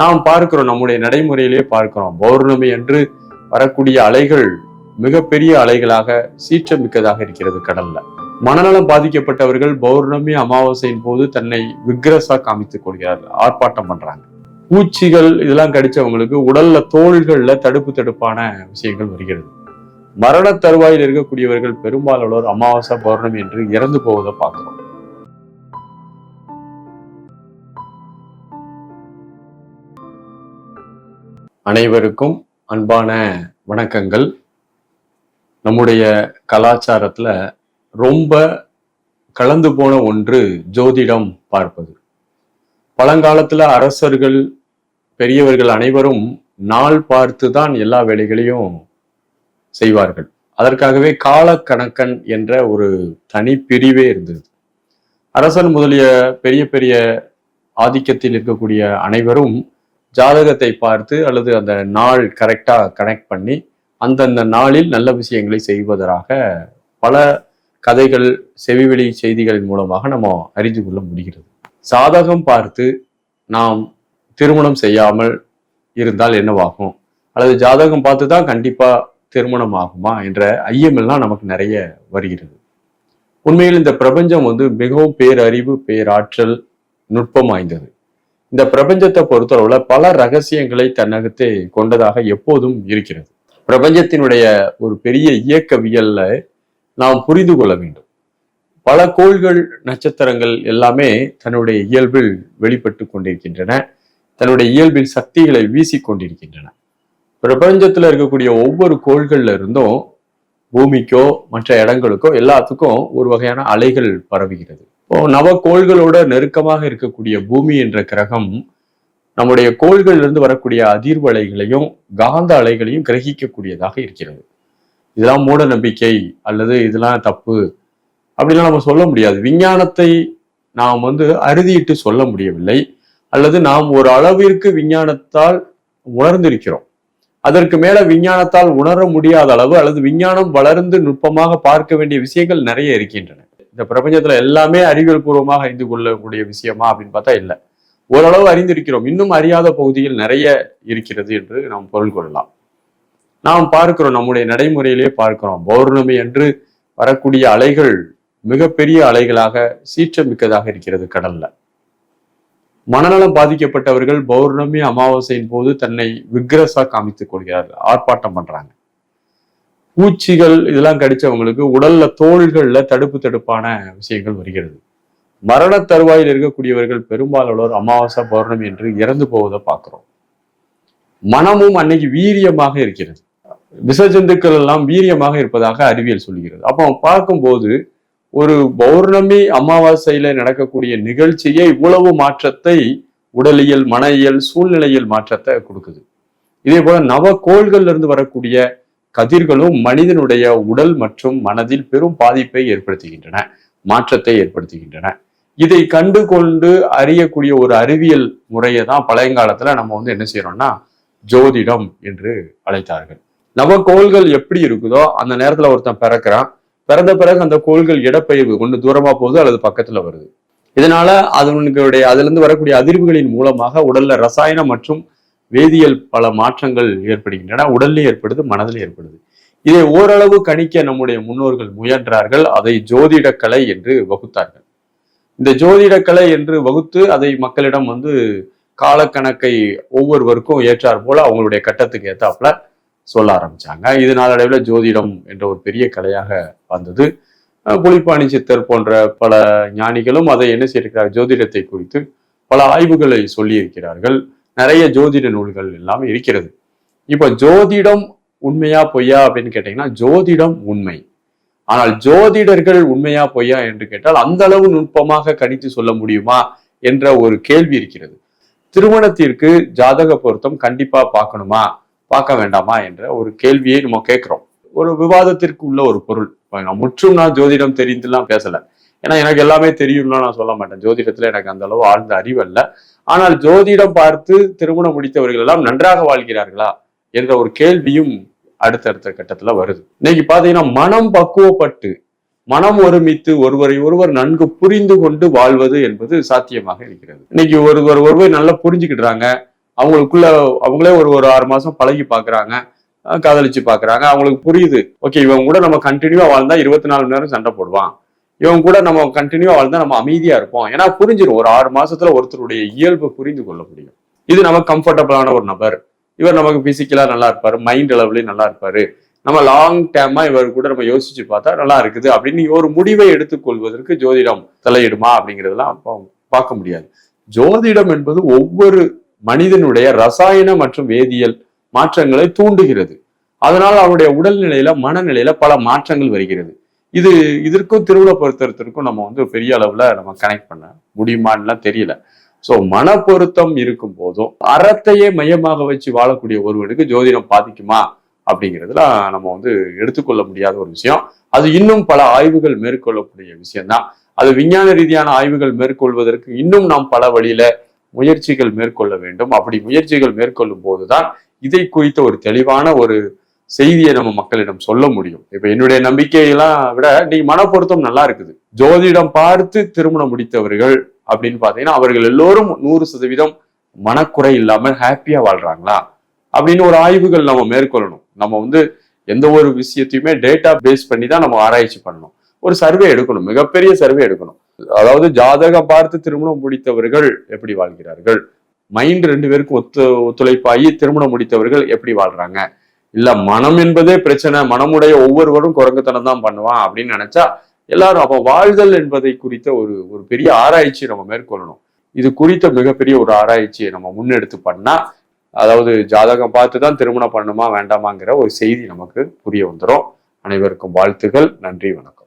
நாம் பார்க்கிறோம், நம்முடைய நடைமுறையிலே பார்க்கிறோம். பௌர்ணமி என்று வரக்கூடிய அலைகள் மிகப்பெரிய அலைகளாக சீற்றமிக்கதாக இருக்கிறது கடல்ல. மனநலம் பாதிக்கப்பட்டவர்கள் பௌர்ணமி அமாவாசையின் போது தன்னை விக்ரஸா காமித்துக் கொள்கிறார்கள், ஆர்ப்பாட்டம் பண்றாங்க. பூச்சிகள் இதெல்லாம் கடிச்சவங்களுக்கு உடல்ல தோள்கள்ல தடுப்பான விஷயங்கள் வருகிறது. மரண தருவாயில் இருக்கக்கூடியவர்கள் பெரும்பாலானோர் அமாவாசை பௌர்ணமி என்று இறந்து போவதை பார்க்கிறோம். அனைவருக்கும் அன்பான வணக்கங்கள். நம்முடைய கலாச்சாரத்துல ரொம்ப கலந்து போன ஒன்று ஜோதிடம் பார்ப்பது. பழங்காலத்துல அரசர்கள், பெரியவர்கள் அனைவரும் நாள் பார்த்து தான் எல்லா வேலைகளையும் செய்வார்கள். அதற்காகவே காலக்கணக்கன் என்ற ஒரு தனி பிரிவே இருந்தது. அரசன் முதலிய பெரிய பெரிய ஆதிக்கத்தில் இருக்கக்கூடிய அனைவரும் ஜாதகத்தை பார்த்து அல்லது அந்த நாள் கரெக்டா கனெக்ட் பண்ணி அந்தந்த நாளில் நல்ல விஷயங்களை செய்வதற்காக பல கதைகள், செவிவெளி செய்திகளின் மூலமாக நம்ம அறிந்து கொள்ள முடிகிறது. சாதகம் பார்த்து நாம் திருமணம் செய்யாமல் இருந்தால் என்னவாகும், அல்லது ஜாதகம் பார்த்து தான் கண்டிப்பா திருமணம் ஆகுமா என்ற ஐயமெல்லாம் நமக்கு நிறைய வருகிறது. உண்மையில் இந்த பிரபஞ்சம் மிகவும் பேரறிவு, பேராற்றல், நுட்பம் வாய்ந்தது. இந்த பிரபஞ்சத்தை பொறுத்தளவுல பல ரகசியங்களை தன்னகத்தே கொண்டதாக எப்போதும் இருக்கிறது. பிரபஞ்சத்தினுடைய ஒரு பெரிய இயக்கவியல்ல நாம் புரிந்து கொள்ள வேண்டும். பல கோள்கள், நட்சத்திரங்கள் எல்லாமே தன்னுடைய இயல்பில் வெளிப்பட்டு கொண்டிருக்கின்றன, தன்னுடைய இயல்பில் சக்திகளை வீசிக்கொண்டிருக்கின்றன. பிரபஞ்சத்துல இருக்கக்கூடிய ஒவ்வொரு கோள்கள்ல இருந்தும் பூமிக்கோ மற்ற இடங்களுக்கோ எல்லாத்துக்கும் ஒரு வகையான அலைகள் பரவுகிறது. நவக்கோள்களோட நெருக்கமாக இருக்கக்கூடிய பூமி என்ற கிரகம் நம்முடைய கோள்கள்ல இருந்து வரக்கூடிய அதிர்வு அலைகளையும் காந்த அலைகளையும் கிரகிக்கக்கூடியதாக இருக்கிறது. இதெல்லாம் மூட நம்பிக்கை அல்லது இதெல்லாம் தப்பு அப்படிலாம் நம்ம சொல்ல முடியாது. விஞ்ஞானத்தை நாம் அறுதியிட்டு சொல்ல முடியவில்லை, அல்லது நாம் ஒரு அளவிற்கு விஞ்ஞானத்தால் உணர்ந்திருக்கிறோம். அதற்கு மேல விஞ்ஞானத்தால் உணர முடியாத அளவு அல்லது விஞ்ஞானம் வளர்ந்து நுட்பமாக பார்க்க வேண்டிய விஷயங்கள் நிறைய இருக்கின்றன. இந்த பிரபஞ்சத்துல எல்லாமே அறிவியல் பூர்வமாக அறிந்து கொள்ளக்கூடிய விஷயமா அப்படின்னு பார்த்தா இல்லை. ஓரளவு அறிந்திருக்கிறோம், இன்னும் அறியாத பகுதியில் நிறைய இருக்கிறது என்று நாம் பொருள் கொள்ளலாம். நாம் பார்க்கிறோம், நம்முடைய நடைமுறையிலே பார்க்கிறோம். பௌர்ணமி என்று வரக்கூடிய அலைகள் மிகப்பெரிய அலைகளாக சீற்றமிக்கதாக இருக்கிறது கடல்ல. மனநலம் பாதிக்கப்பட்டவர்கள் பௌர்ணமி அமாவாசையின் போது தன்னை விக்ரஸா காமித்துக் கொள்கிறார்கள், ஆர்ப்பாட்டம் பண்றாங்க. பூச்சிகள் இதெல்லாம் கடிச்சவங்களுக்கு உடல்ல தோள்கள்ல தடுப்பான விஷயங்கள் வருகிறது. மரண தருவாயில் இருக்கக்கூடியவர்கள் பெரும்பாலானோர் அமாவாசை பௌர்ணமி என்று இறந்து போவதை பார்க்கிறோம். மனமும் அன்னைக்கு வீரியமாக இருக்கிறது. விசஜந்துக்கள் எல்லாம் வீரியமாக இருப்பதாக அறிவியல் சொல்கிறது. அப்போ பார்க்கும்போது ஒரு பௌர்ணமி அமாவாசையில நடக்கக்கூடிய நிகழ்ச்சியே இவ்வளவு மாற்றத்தை, உடலியல், மன இயல், சூழ்நிலையில் மாற்றத்தை கொடுக்குது. இதே போல நவக்கோள்கள்ல இருந்து வரக்கூடிய கதிர்களும் மனிதனுடைய உடல் மற்றும் மனதில் பெரும் பாதிப்பை ஏற்படுத்துகின்றன, மாற்றத்தை ஏற்படுத்துகின்றன. இதை கண்டு கொண்டு அறியக்கூடிய ஒரு அறிவியல் முறையை தான் பழையங்காலத்துல நம்ம என்ன செய்யறோம்னா ஜோதிடம் என்று அழைத்தார்கள். நவக்கோள்கள் எப்படி இருக்குதோ அந்த நேரத்துல ஒருத்தன் பிறக்கிறான், பிறந்த பிறகு அந்த கோள்கள் இடப்பெயர்வு ஒன்று தூரமா போகுது அல்லது பக்கத்துல வருது. இதனால அதுல இருந்து வரக்கூடிய அதிர்வுகளின் மூலமாக உடல்ல ரசாயனம் மற்றும் வேதியியல் பல மாற்றங்கள் ஏற்படுகின்றன. உடல்லே ஏற்படுது, மனதில் ஏற்படுது. இதை ஓரளவு கணிக்க நம்முடைய முன்னோர்கள் முயன்றார்கள். அதை ஜோதிடக்கலை என்று வகுத்தார்கள். இந்த ஜோதிடக்கலை என்று வகுத்து அதை மக்களிடம் காலக்கணக்கை ஒவ்வொருவருக்கும் ஏற்றார் போல அவங்களுடைய கட்டத்துக்கு ஏற்றாப்புல சொல்ல ஆரம்பிச்சாங்க. இது நாளடைவில் ஜோதிடம் என்ற ஒரு பெரிய கலையாக வந்தது. புலிப்பாணி சித்தர் போன்ற பல ஞானிகளும் அதை என்ன செய்திருக்கிறார், ஜோதிடத்தை குறித்து பல ஆய்வுகளை சொல்லி இருக்கிறார்கள். நிறைய ஜோதிட நூல்கள் எல்லாம் இருக்கிறது. இப்ப ஜோதிடம் உண்மையா பொய்யா அப்படின்னு கேட்டீங்கன்னா ஜோதிடம் உண்மை. ஆனால் ஜோதிடர்கள் உண்மையா பொய்யா என்று கேட்டால் அந்த அளவு நுட்பமாக கணித்து சொல்ல முடியுமா என்ற ஒரு கேள்வி இருக்கிறது. திருமணத்திற்கு ஜாதக பொருத்தம் கண்டிப்பா பார்க்கணுமா, பார்க்க வேண்டாமா என்ற ஒரு கேள்வியை நம்ம கேட்கிறோம். ஒரு விவாதத்திற்கு உள்ள ஒரு பொருள். முற்றும் நான் ஜோதிடம் தெரிந்துலாம் பேசல, ஏன்னா எனக்கு எல்லாமே தெரியும்லாம் நான் சொல்ல மாட்டேன். ஜோதிடத்துல எனக்கு அந்த அளவு ஆழ்ந்த அறிவு அல்ல. ஆனால் ஜோதிடம் பார்த்து திருமணம் முடித்தவர்கள் எல்லாம் நன்றாக வாழ்கிறார்களா என்ற ஒரு கேள்வியும் அடுத்தடுத்த கட்டத்துல வருது. இன்னைக்கு பாத்தீங்கன்னா மனம் பக்குவப்பட்டு மனம் ஒருமித்து ஒருவரை ஒருவர் நன்கு புரிந்து கொண்டு வாழ்வது என்பது சாத்தியமாக இருக்கிறது. இன்னைக்கு ஒருவர் நல்லா புரிஞ்சுக்கிடுறாங்க, அவங்களுக்குள்ள அவங்களே ஒரு ஒரு 6 மாசம் பழகி பாக்குறாங்க, காதலிச்சு பாக்குறாங்க. அவங்களுக்கு புரியுது, ஓகே இவங்க கூட நம்ம கண்டினியூவா வாழ்ந்தா 24 மணி நேரம் சண்டை போடுவான், இவங்க கூட நம்ம கண்டினியூவா வாழ்ந்தா நம்ம அமைதியா இருப்போம். ஏன்னா புரிஞ்சிடும், ஒரு 6 மாசத்துல ஒருத்தருடைய இயல்பு புரிந்து கொள்ள முடியும். இது நமக்கு கம்ஃபர்டபுளான ஒரு நபர், இவர் நமக்கு பிசிக்கலா நல்லா இருப்பாரு, மைண்ட் அளவுலயும் நல்லா இருப்பாரு, நம்ம லாங் டேர்மா இவர் கூட நம்ம யோசிச்சு பார்த்தா நல்லா இருக்குது அப்படின்னு ஒரு முடிவை எடுத்துக்கொள்வதற்கு ஜோதிடம் தலையிடுமா அப்படிங்கிறதெல்லாம் பார்க்க முடியாது. ஜோதிடம் என்பது ஒவ்வொரு மனிதனுடைய ரசாயன மற்றும் வேதியியல் மாற்றங்களை தூண்டுகிறது. அதனால் அவருடைய உடல்நிலையில மனநிலையில பல மாற்றங்கள் வருகிறது. இதற்கும் திருமண பொருத்தத்திற்கும் நம்ம பெரிய அளவுல நம்ம கனெக்ட் பண்ண முடியுமான்னு தெரியல. சோ மன பொருத்தம் இருக்கும் போதும் அறத்தையே மையமாக வச்சு வாழக்கூடிய ஒருவனுக்கு ஜோதிடம் பாதிக்குமா அப்படிங்கிறதுல நம்ம எடுத்துக்கொள்ள முடியாத ஒரு விஷயம். அது இன்னும் பல ஆய்வுகள் மேற்கொள்ளக்கூடிய விஷயம்தான். அது விஞ்ஞான ரீதியான ஆய்வுகள் மேற்கொள்வதற்கு இன்னும் நாம் பல வழியில முயற்சிகள் மேற்கொள்ள வேண்டும். அப்படி முயற்சிகள் மேற்கொள்ளும் போதுதான் இதை குறித்த ஒரு தெளிவான ஒரு செய்தியை நம்ம மக்களிடம் சொல்ல முடியும். இப்ப என்னுடைய நம்பிக்கையெல்லாம் விட நீங்க மன பொருத்தம் நல்லா இருக்குது, ஜோதிடம் பார்த்து திருமணம் முடித்தவர்கள் அப்படின்னு பாத்தீங்கன்னா அவர்கள் எல்லோரும் 100% மனக்குறை இல்லாம ஹாப்பியா வாழ்றாங்களா அப்படின்னு ஒரு ஆய்வுகள் நம்ம மேற்கொள்ளணும். நம்ம எந்த ஒரு விஷயத்தையுமே டேட்டா பேஸ் பண்ணி தான் நம்ம ஆராய்ச்சி பண்ணணும். ஒரு சர்வே எடுக்கணும், மிகப்பெரிய சர்வே எடுக்கணும். அதாவது ஜாதகம் பார்த்து திருமணம் முடித்தவர்கள் எப்படி வாழ்கிறார்கள், மைண்ட் 2 பேருக்கும் ஒத்துழைப்பாகி திருமணம் முடித்தவர்கள் எப்படி வாழ்றாங்க, இல்ல மனம் என்பதே பிரச்சனை, மனமுடைய ஒவ்வொருவரும் குரங்குத்தனம் தான் பண்ணுவான் அப்படின்னு நினைச்சா எல்லாரும் அப்ப வாழ்தல் என்பதை குறித்த ஒரு பெரிய ஆராய்ச்சி நம்ம மேற்கொள்ளணும். இது குறித்த மிகப்பெரிய ஒரு ஆராய்ச்சியை நம்ம முன்னெடுத்து பண்ணா, அதாவது ஜாதகம் பார்த்து தான் திருமணம் பண்ணுமா வேண்டாமாங்கிற ஒரு செய்தி நமக்கு புரிய வந்துடும். அனைவருக்கும் வாழ்த்துகள். நன்றி, வணக்கம்.